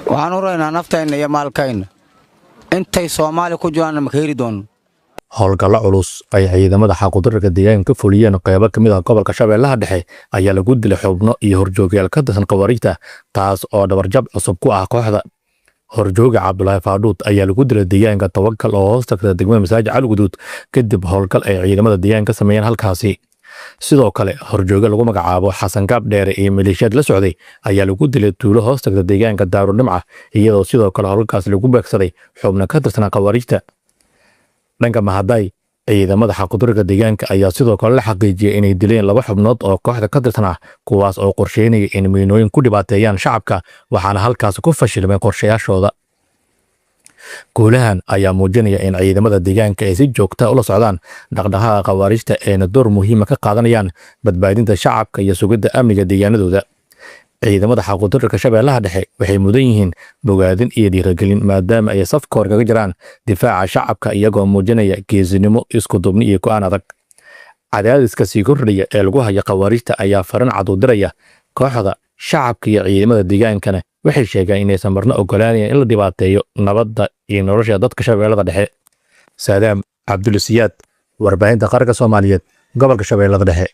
waxaan u raynaa naftayna iyo maalkayna intay Soomaali ku jiraan ma khayri doon howlgalla culus ay ciidamada xaquudarka deegaanka ka fuliyeen qaybo kamid ah gobolka Shabeellaha Dhexe ayaa lagu dilay xubno iyo horjoogayaal ka tirsan qawaariijta taas oo dabarjab cusub ku ah kooxda horjooga Cabdullaahi Faaduud ayaa lagu dilay deegaanka Tawakkal oo hoos tagta degmada Masaajid Calguduud kadib howlgal ay ciidamada deegaanka sameeyeen halkaasi sidoo kale horjooga lagu magacaabo Xasan Gaab Dheere iyo maleeshiyad la socday ayaa lagu dilay tuulo hoos tagta deegaanka Daarudhimca iyadoo sidoo kale howlgalkaas lagu beegsaday xubno ka tirsan qawaariijta dhanka Mahaday ciidamada xaquudarka deegaanka ayaa sidoo kale la xaqiijiyay inay dileen laba xubnood oo kooxda ka tirsan kuwaas oo qorsheynaya in miinooyin ku dhibaateeyaan shacabka waxaana halkaas ku fashilmay qorshayaashooda guulahan ayaa muujinaya in ciidamada deegaanka ay si joogto ah ula socdaan dhaqdhaqaaqa qawaariijta ee door muhiim ah ka qaadanayaan badbaadinta shacabka iyo sugidda amniga deegaanadooda ciidamada xaquudarka Shabeellaha Dhexe waxay mudan yihiin bogaadin iyo dhiirigelin maadaama ay safka hor kaga jiraan difaaca shacabka iyagoo muujinaya geesinimo isku duubni iyo go'aan adag cadaadiska sii kordhaya ee lagu haya qawaariijta ayaa faran cad u diraya kooxda shacabka iyo ciidamada deegaankana waxay sheegaan inaysan marna ogolaanayn in la dhibaateeyo nabadda iyo nolosha dadka Shabeellada Dhexe Saadaam Cabdullasiyaad warbaahinta qaranka Soomaaliyeed gobolka Shabeellada Dhexe